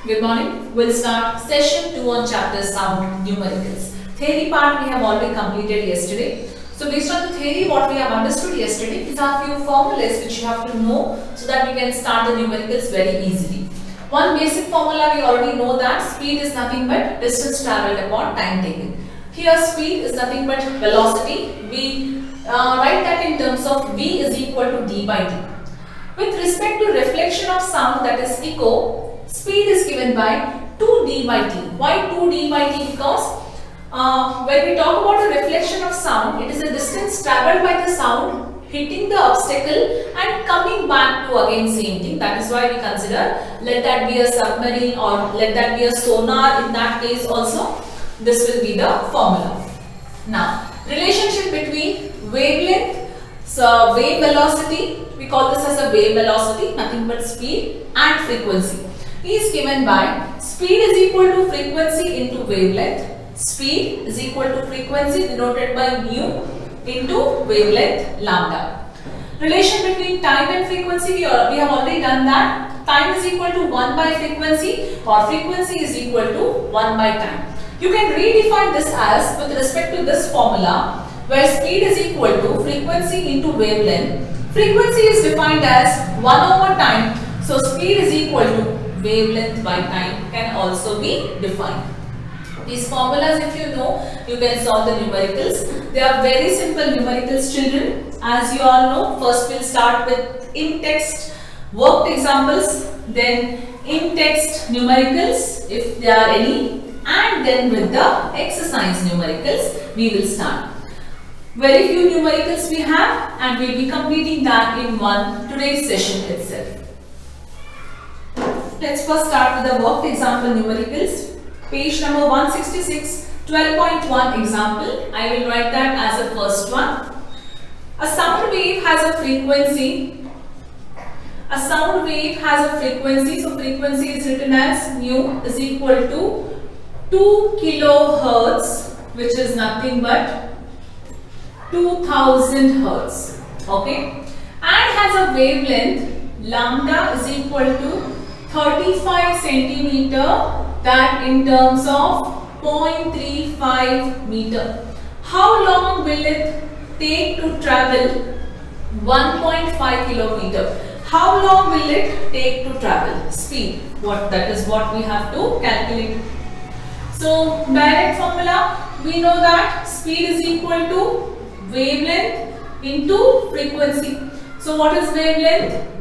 Good morning. We'll start session 2 on chapter sound numericals. Theory part we have already completed yesterday. So based on the theory, what we have understood yesterday is a few formulas which you have to know so that we can start the numericals very easily. One basic formula we already know, that speed is nothing but distance travelled upon time taken. Here speed is nothing but velocity. We write that in terms of V is equal to d by d. With respect to reflection of sound, that is echo, speed is given by 2d by t. Why 2d by t? Because when we talk about the reflection of sound, it is the distance travelled by the sound hitting the obstacle and coming back to again same thing. That is why we consider, let that be a submarine or let that be a sonar. In that case also, this will be the formula. Now, relationship between wavelength, so wave velocity, we call this as a wave velocity, nothing but speed, and frequency is given by speed is equal to frequency into wavelength. Speed is equal to frequency denoted by mu into wavelength lambda. Relation between time and frequency, we have already done that. Time is equal to 1 by frequency, or frequency is equal to 1 by time. You can redefine this as, with respect to this formula, where speed is equal to frequency into wavelength. Frequency is defined as 1 over time. So speed is equal to wavelength by time can also be defined. These formulas, if you know, you can solve the numericals. They are very simple numericals, children. As you all know, first we'll start with in-text worked examples, then in-text numericals, if there are any, and then with the exercise numericals, we will start. Very few numericals we have, and we'll be completing that in today's session itself. Let's first start with the worked example numericals. Page number 166, 12.1 example. I will write that as the first one. A sound wave has a frequency. A sound wave has a frequency. So frequency is written as mu is equal to 2 kilohertz, which is nothing but 2000 hertz. Okay. And has a wavelength lambda is equal to 35 centimeter, that in terms of 0.35 meter. How long will it take to travel 1.5 kilometer? How long will it take to travel? Speed. That is what we have to calculate. So direct formula, we know that speed is equal to wavelength into frequency. So what is wavelength?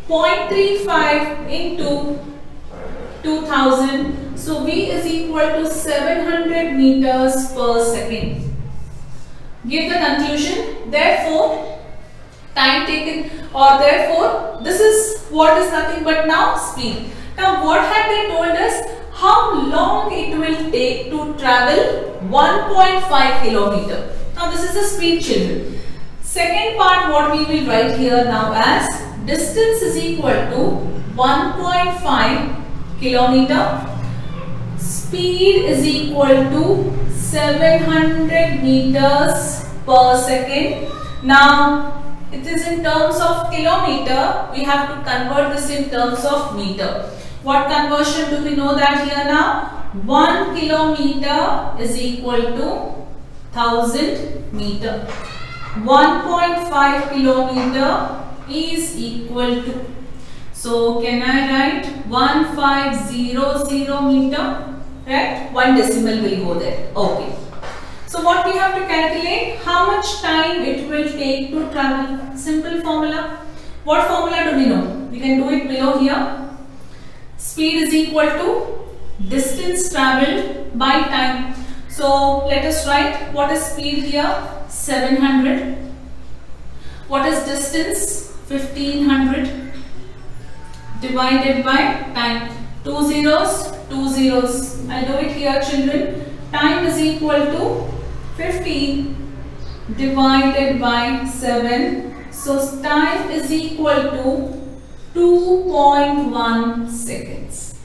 0.35 into 2000. So V is equal to 700 meters per second. Give the conclusion. Therefore, time taken, or therefore, this is what is nothing but now speed. Now, what had they told us? How long it will take to travel 1.5 kilometer. Now, this is the speed, children. Second part, what we will write here now as distance is equal to 1.5 kilometer. Speed is equal to 700 meters per second. Now, it is in terms of kilometer. We have to convert this in terms of meter. What conversion do we know that here now? 1 kilometer is equal to 1000 meter. 1.5 kilometer is equal to. So can I write 1500 meter? Right? 1 decimal will go there. Okay. So what we have to calculate? How much time it will take to travel? Simple formula. What formula do we know? We can do it below here. Speed is equal to distance travelled by time. So let us write what is speed here? 700. What is distance? 1500 divided by time. 2 zeros, 2 zeros. I'll do it here, children. Time is equal to 15 divided by 7. So time is equal to 2.1 seconds.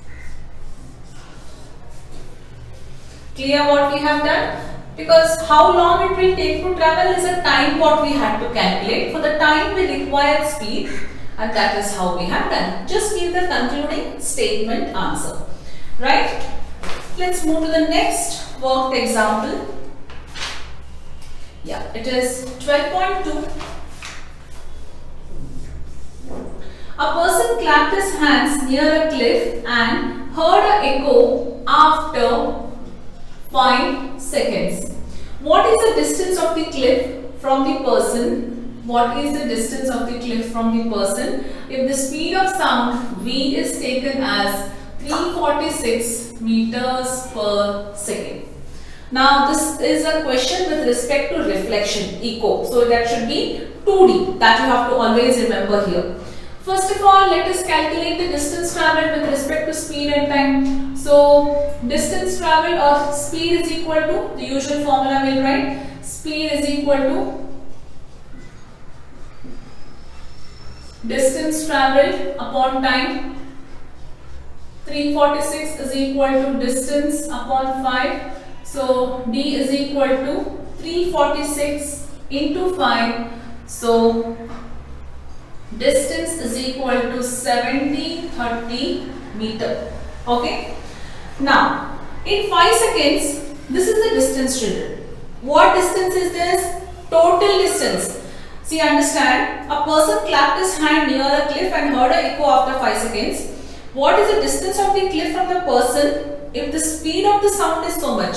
Clear what we have done? Because how long it will take to travel is a time what we had to calculate. For the time we require speed. and that is how we have done. Just give the concluding statement answer. Right? Let's move to the next worked example. Yeah, it is 12.2. A person clapped his hands near a cliff and heard an echo after 5 seconds. What is the distance of the cliff from the person? What is the distance of the cliff from the person if the speed of sound V is taken as 346 meters per second? Now this is a question with respect to reflection, echo. So that should be 2D. That you have to always remember here. First of all, let us calculate the distance travelled with respect to speed and time. So distance travelled or speed is equal to, the usual formula we'll write, speed is equal to distance travelled upon time. 346 is equal to distance upon 5. So D is equal to 346 into 5. So distance is equal to 1730 meter. Okay. Now in 5 seconds, this is the distance, children. What distance is this? Total distance. See, understand, a person clapped his hand near a cliff and heard an echo after 5 seconds. What is the distance of the cliff from the person if the speed of the sound is so much?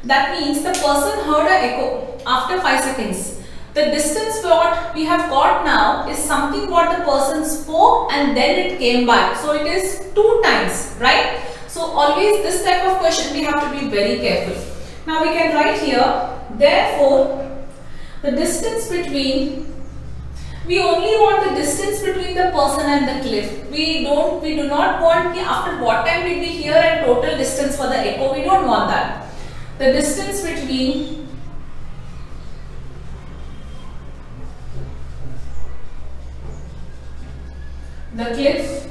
That means the person heard an echo after 5 seconds. The distance what we have got now is something what the person spoke and then it came back. So it is 2 times, right? So always this type of question we have to be very careful. Now we can write here, therefore, the distance between, we only want the distance between the person and the cliff. We do not want after what time did we hear and total distance for the echo. We don't want that. The distance between the cliff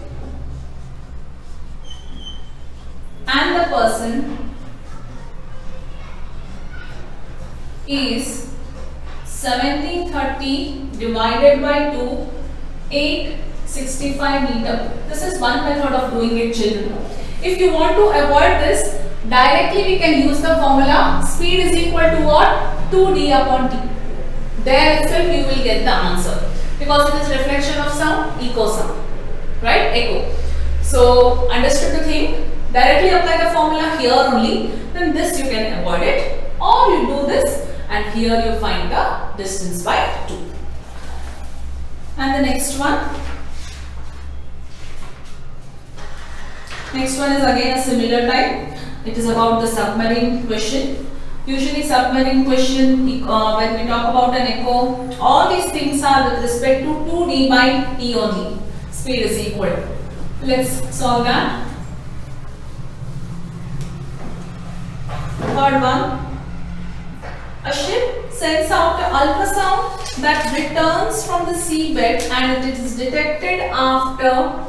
and the person is 1730 divided by 2, 865 meter. This is one method of doing it, children. If you want to avoid this, directly we can use the formula speed is equal to what? 2D upon T. There itself you will get the answer because it is reflection of sound, echo sound, right? Echo. So understood the thing? Directly apply the formula here only, then this you can avoid it, or you do this and here you find the distance by 2. And the next one. Next one is again a similar type. It is about the submarine question. Usually submarine question, when we talk about an echo, all these things are with respect to 2D by T only. Speed is equal. Let's solve that. Third one. A ship sends out an ultrasound that returns from the seabed and it is detected after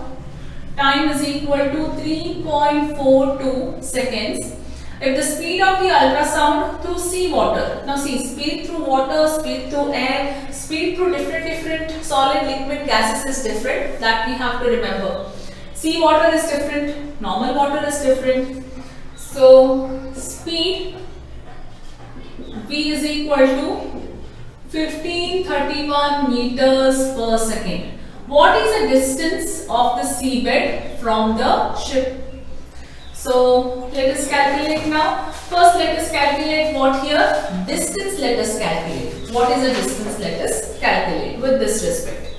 time is equal to 3.42 seconds. If the speed of the ultrasound through seawater, now see, speed through water, speed through air, speed through different solid, liquid, gases is different, that we have to remember. Seawater is different, normal water is different. So speed V is equal to 1531 meters per second. What is the distance of the seabed from the ship? So let us calculate now. First let us calculate what here? Distance let us calculate. What is the distance? Let us calculate with this respect.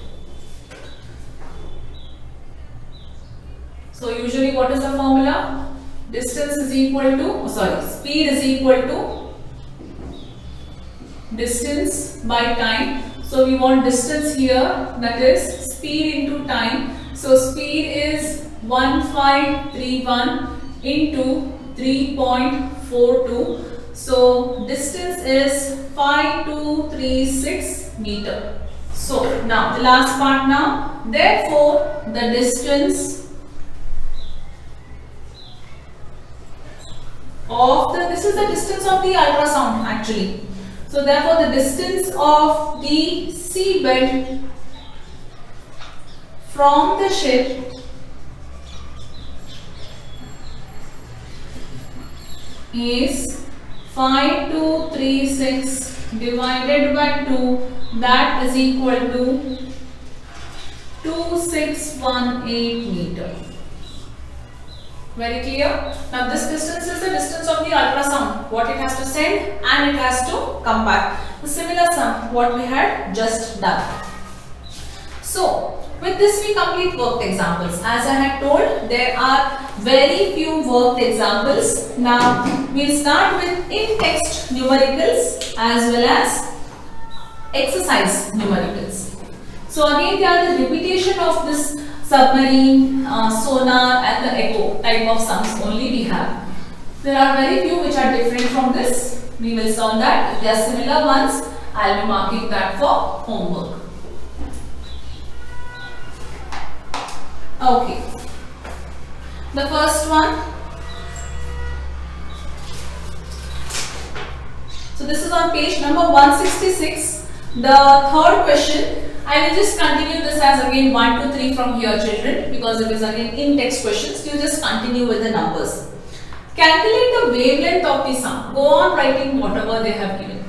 So usually what is the formula? Distance is equal to, speed is equal to distance by time. So we want distance here, that is speed into time. So speed is 1531 into 3.42. So distance is 5236 meter. So now the last part now. Therefore the distance of this is the distance of the ultrasound actually. So therefore the distance of the seabed from the ship is 5236 divided by 2, that is equal to 2618 meter. Very clear? Now this distance is the distance of the ultrasound, what it has to send and it has to come back. The similar sum what we had just done. So with this we complete worked examples. As I had told, there are very few worked examples. Now we'll start with in-text numericals as well as exercise numericals. So again there are the repetition of this submarine, sonar and the echo type of sums only we have. There are very few which are different from this. We will solve that. If they are similar ones, I will be marking that for homework. Okay. The first one. So this is on page number 166. The third question. I will just continue this as again 1, 2, 3 from here, children, because it is again in-text questions. You just continue with the numbers. Calculate the wavelength of the sound. Go on writing whatever they have given.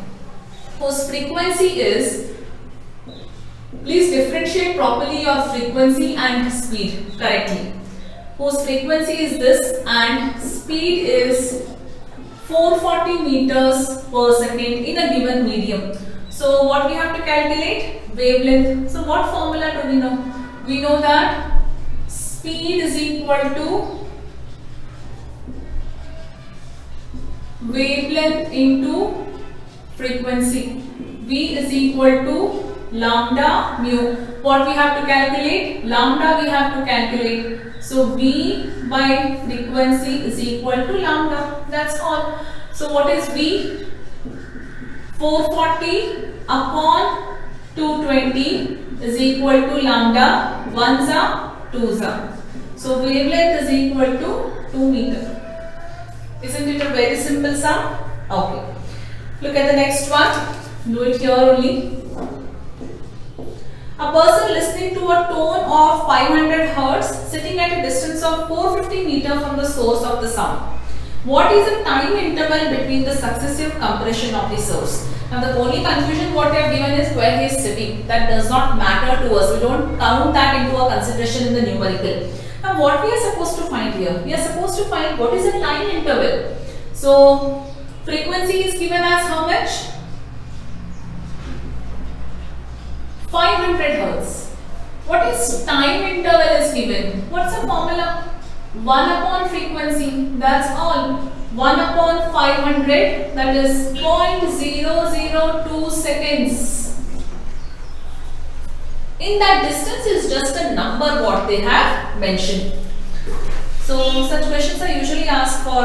Whose frequency is, please differentiate properly your frequency and speed correctly. Whose frequency is this and speed is 440 meters per second in a given medium. So what we have to calculate? Wavelength. So what formula do we know? We know that speed is equal to wavelength into frequency. V is equal to lambda mu. What we have to calculate? Lambda we have to calculate. So V by frequency is equal to lambda. That's all. So what is V? 440 upon 220 is equal to lambda 1za 2za. So wavelength is equal to 2 meter. Isn't it a very simple sum? Okay. Look at the next one. Do it here only. A person listening to a tone of 500 Hz sitting at a distance of 450 meter from the source of the sound. What is the time interval between the successive compression of the source? Now the only confusion what they have given is where he is sitting. That does not matter to us. We don't count that into our consideration in the numerical. Now what we are supposed to find here? We are supposed to find what is the time interval. So frequency is given as how much? 500 Hz. What is time interval is given? What's the formula? 1 upon frequency. That's all. 1 upon 500, that is 0.002 seconds. In that distance is just a number what they have mentioned. So such questions are usually asked for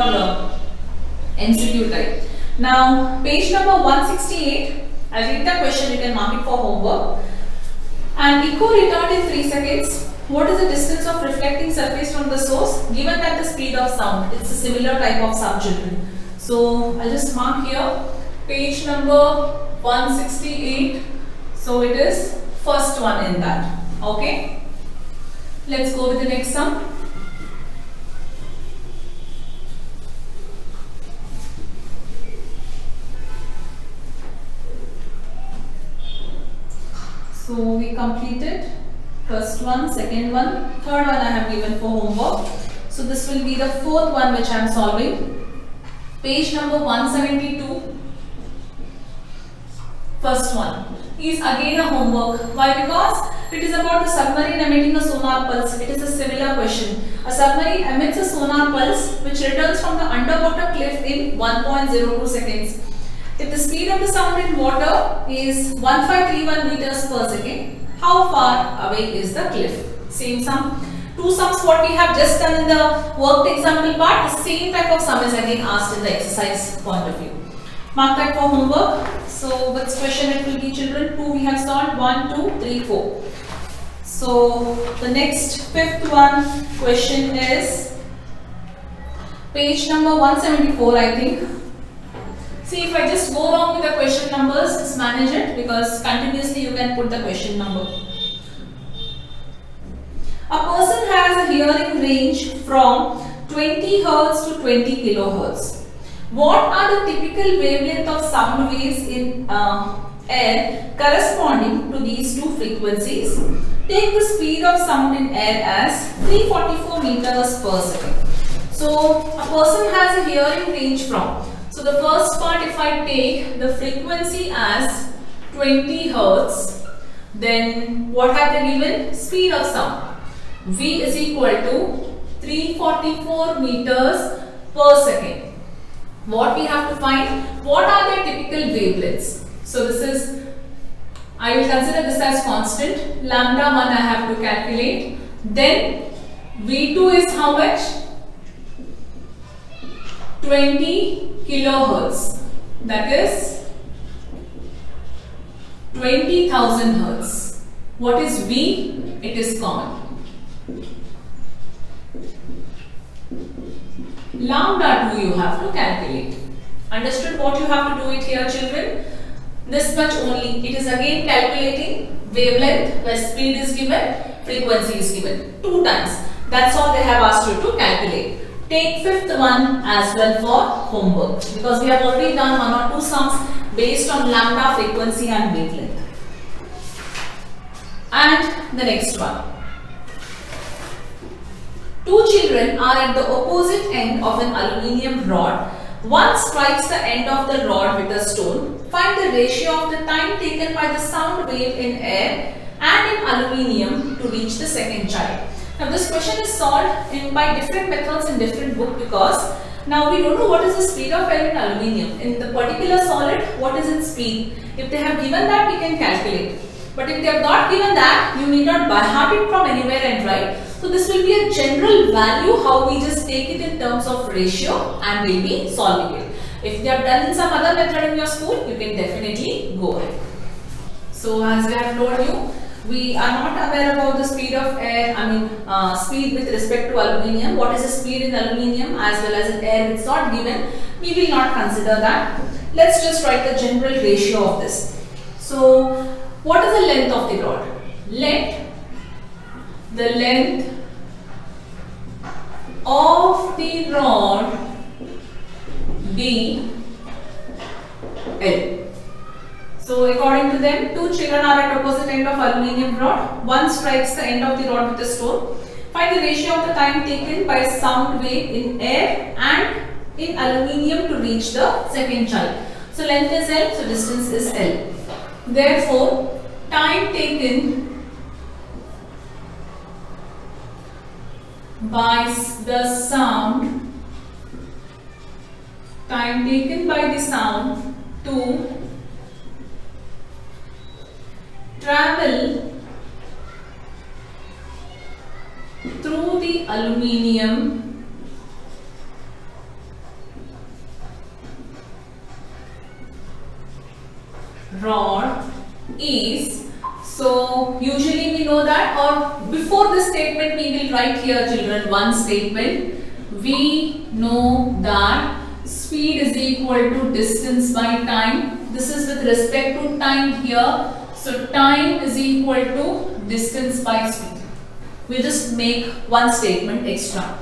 MCQ type. Now page number 168, I'll read the question, you can mark it for homework. An echo retard in 3 seconds. What is the distance of reflecting surface from the source given that the speed of sound? It's a similar type of sum, children. So I'll just mark here page number 168. So it is first one in that. Okay. Let's go with the next sum. So we completed first one, second one, third one I have given for homework. So this will be the fourth one which I am solving. Page number 172. First one is again a homework. Why? Because it is about the submarine emitting a sonar pulse. It is a similar question. A submarine emits a sonar pulse which returns from the underwater cliff in 1.02 seconds. If the speed of the sound in water is 1531 meters per second, how far away is the cliff? Same sum. Two sums what we have just done in the worked example part. The same type of sum is again asked in the exercise point of view. Mark that for homework. So which question it will be, children? 2 we have solved. 1, 2, 3, 4. So the next fifth one question is page number 174 I think. See, if I just go wrong with the question numbers, just manage it because continuously you can put the question number. A person has a hearing range from 20 Hz to 20 kHz. What are the typical wavelength of sound waves in air corresponding to these two frequencies? Take the speed of sound in air as 344 meters per second. So a person has a hearing range from, so the first part, if I take the frequency as 20 Hz, then what have they given? Speed of sound. V is equal to 344 meters per second. What we have to find? What are their typical wavelengths? So this is, I will consider this as constant. Lambda 1 I have to calculate. Then V2 is how much? 20 kilohertz. That is 20,000 hertz. What is V? It is common. Lambda 2 you have to calculate. Understood what you have to do it here, children? This much only. It is again calculating wavelength where speed is given, frequency is given. 2 times. That's all they have asked you to calculate. Take fifth one as well for homework, because we have already done 1 or 2 sums based on lambda, frequency and wavelength. And the next one. 2 children are at the opposite end of an aluminium rod. One strikes the end of the rod with a stone. Find the ratio of the time taken by the sound wave in air and in aluminium to reach the second child. Now this question is solved by different methods in different book, because now we don't know what is the speed of air in aluminium. In the particular solid, what is its speed? If they have given that, we can calculate. But if they have not given that, you need not by heart it from anywhere and write. So this will be a general value, how we just take it in terms of ratio and will be solving it. If they have done in some other method in your school, you can definitely go ahead. So as I have told you, we are not aware about the speed of air, speed with respect to aluminium. What is the speed in aluminium as well as in air? It's not given. We will not consider that. Let's just write the general ratio of this. So what is the length of the rod? Let the length of the rod be L. So according to them, 2 children are at opposite end of aluminium rod. One strikes the end of the rod with a stone. Find the ratio of the time taken by sound wave in air and in aluminium to reach the second child. So length is L, so distance is L. Therefore, time taken by the sound, to travel through the aluminium rod is, so usually we know that, or before this statement we will write here, children, one statement. We know that speed is equal to distance by time. This is with respect to time here. So time is equal to distance by speed. We just make one statement extra.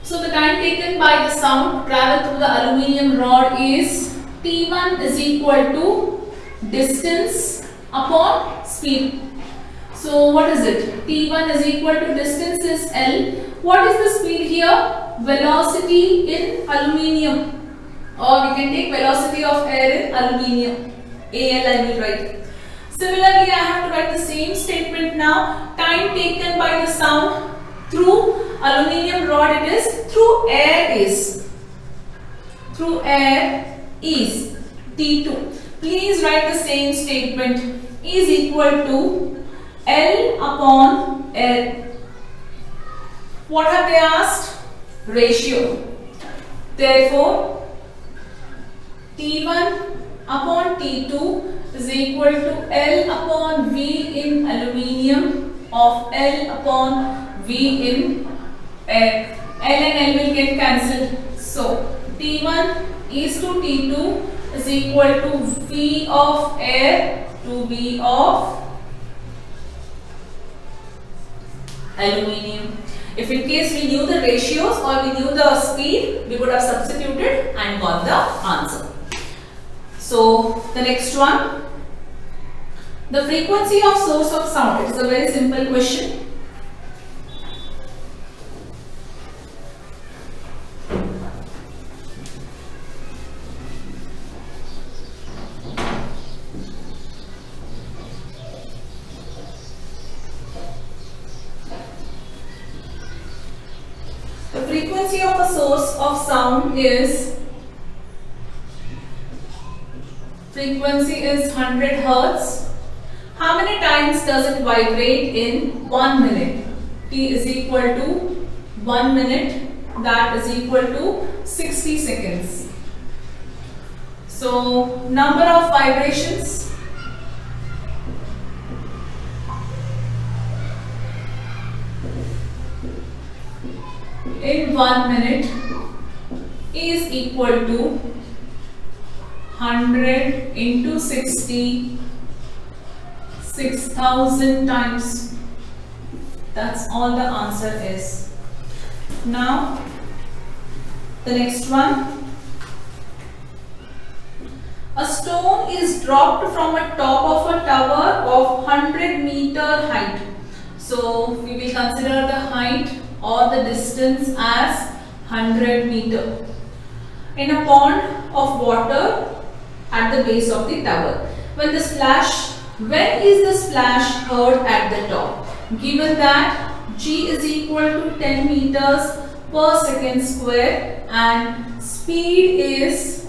So the time taken by the sound to travel through the aluminium rod is T1 is equal to distance upon speed. So what is it? T1 is equal to distance is L. What is the speed here? Velocity in aluminium, or we can take velocity of air in aluminium. AL I will write. Similarly, I have to write the same statement now. Time taken by the sound through aluminium rod, it is through air is T2. Please write the same statement is equal to L upon air. What have they asked? Ratio. Therefore, T1 upon T2 is equal to L upon V in aluminium of L upon V in air. L and L will get cancelled. So, T1 is to T2 is equal to V of air to V of aluminium. If in case we knew the ratios or we knew the speed, we would have substituted and got the answer. So the next one, the frequency of source of sound. It is a very simple question. The frequency of a source of sound is 100 Hertz. How many times does it vibrate in 1 minute? T is equal to 1 minute, that is equal to 60 seconds. So number of vibrations, in 1 minute is equal to 100 into 60, 6,000 times. That's all the answer is. Now the next one, a stone is dropped from a top of a tower of 100-meter height. So we will consider the height or the distance as 100 meter in a pond of water at the base of the tower. When is the splash heard at the top? Given that G is equal to 10 meters per second square and speed is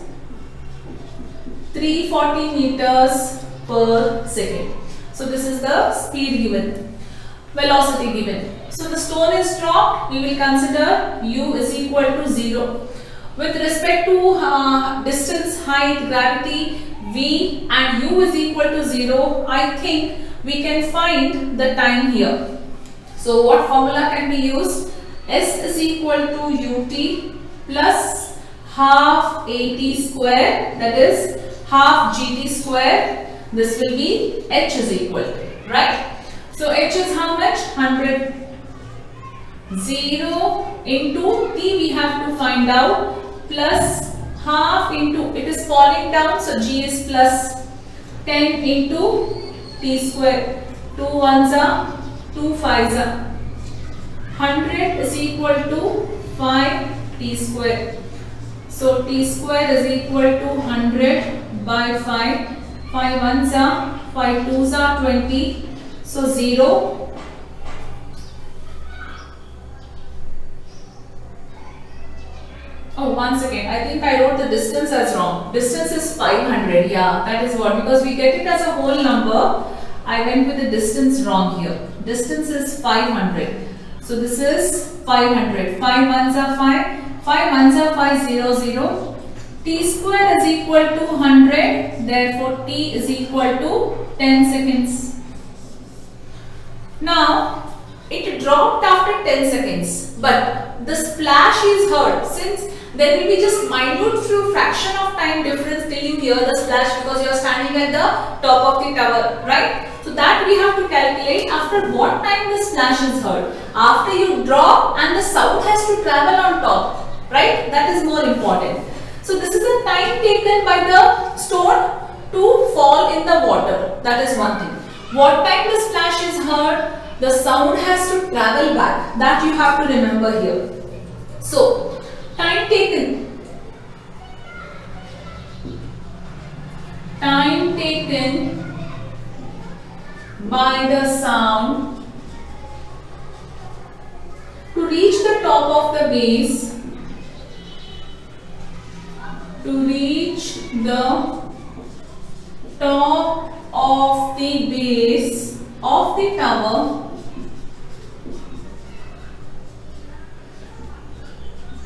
340 meters per second. So this is the speed given, velocity given. So the stone is dropped, we will consider U is equal to 0. With respect to distance, height, gravity, V and U is equal to 0, I think we can find the time here. So what formula can be used? S is equal to UT plus half AT square, that is half GT square. This will be H is equal to, right? So H is how much? 100. 0 into T we have to find out, plus half into, it is falling down, so G is plus 10 into T square. 2 ones are 2 5s are 100 is equal to 5 T square. So T square is equal to 100 by 5. 5 ones are 5 2s are 20. So 0. Oh, once again, I think I wrote the distance as wrong. Distance is 500. Yeah, that is what, because we get it as a whole number. I went with the distance wrong here. Distance is 500. So this is 500. 5 ones are 5. 5 ones are 5 0 0. T square is equal to 100. Therefore, T is equal to 10 seconds. Now, it dropped after 10 seconds. But the splash is heard. Since there will be just minute few fraction of time difference till you hear the splash, because you are standing at the top of the tower, right? So that we have to calculate after what time the splash is heard. After you drop and the sound has to travel on top, right? That is more important. So this is the time taken by the stone to fall in the water. That is one thing. What time the splash is heard, the sound has to travel back. That you have to remember here. So time taken by the sound to reach the top of the base, of the tower,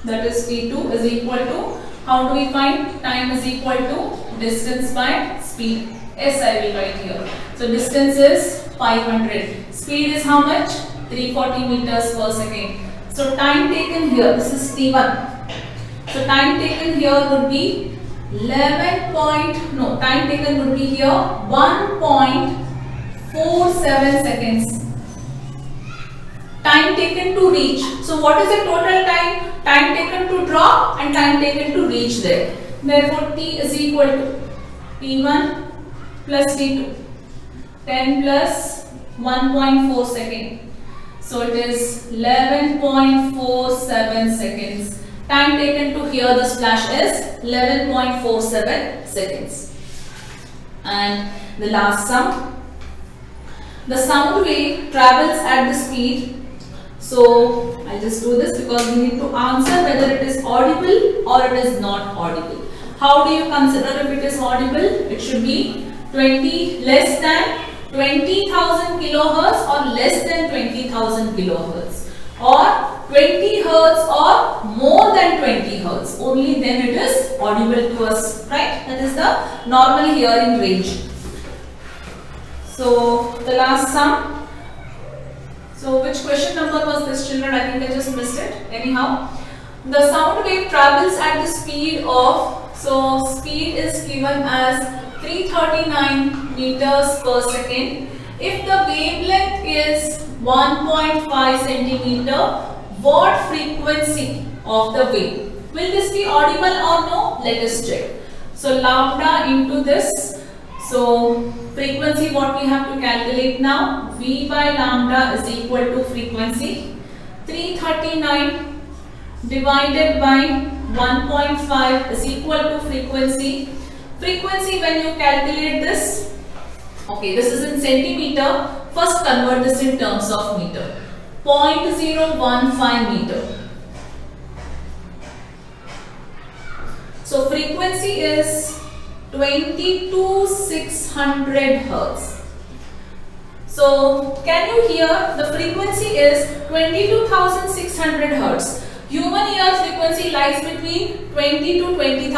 that is T2 is equal to, how do we find? Time is equal to distance by speed. S I will write here. So distance is 500. Speed is how much? 340 meters per second. So time taken here, this is T1. So time taken here would be time taken would be here 1.47 seconds. time taken to reach. So what is the total time? Time taken to drop and time taken to reach there. Therefore T is equal to T1 plus T2. 10 plus 1.4 second. So it is 11.47 seconds. Time taken to hear the splash is 11.47 seconds. And the last sum. The sound wave travels at the speed. So I'll just do this because we need to answer whether it is audible or it is not audible. How do you consider if it is audible? It should be less than 20,000 kilohertz or less than 20,000 kilohertz, or 20 hertz or more than 20 hertz. Only then it is audible to us, right? That is the normal hearing range. So the last sum. So which question number was this, children? I think I just missed it. Anyhow, the sound wave travels at the speed of, so speed is given as 339 meters per second. If the wavelength is 1.5 centimeter, what frequency of the wave? Will this be audible or no? Let us check. So lambda into this. So frequency, what we have to calculate now? V by lambda is equal to frequency 339 divided by 1.5 is equal to frequency. Frequency, when you calculate this, okay, this is in centimeter. First convert this in terms of meter. 0.015 meter. So frequency is 22,600 hertz. So can you hear? The frequency is 22,600 hertz. Human ear frequency lies between 20 to 20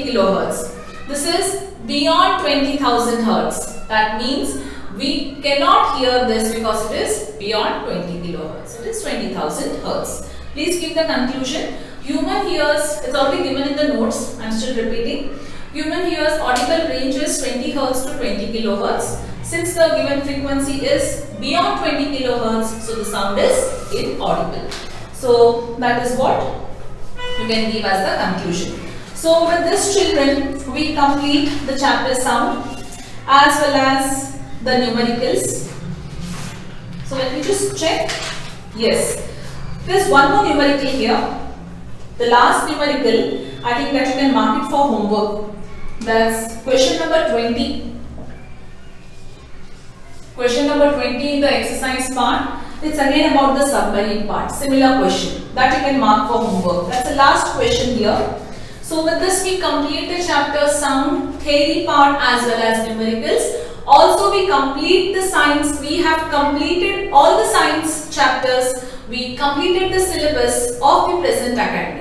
kilohertz. This is beyond 20,000 hertz. That means we cannot hear this because it is beyond 20 kilohertz. It is 20,000 hertz. Please give the conclusion. Human ears, it's already given in the notes. I am still repeating. Human ears audible range is 20 hertz to 20 kilohertz. Since the given frequency is beyond 20 kilohertz, so the sound is inaudible. So that is what you can give as the conclusion. So with this, children, we complete the chapter sound as well as the numericals. So let me just check. Yes, there's one more numerical here. The last numerical, I think that you can mark it for homework. That's question number 20. Question number 20 in the exercise part. It's again about the submarine part. Similar question that you can mark for homework. That's the last question here. So with this, we complete the chapter sound theory part as well as numericals. Also, we complete the science. We have completed all the science chapters. We completed the syllabus of the present academic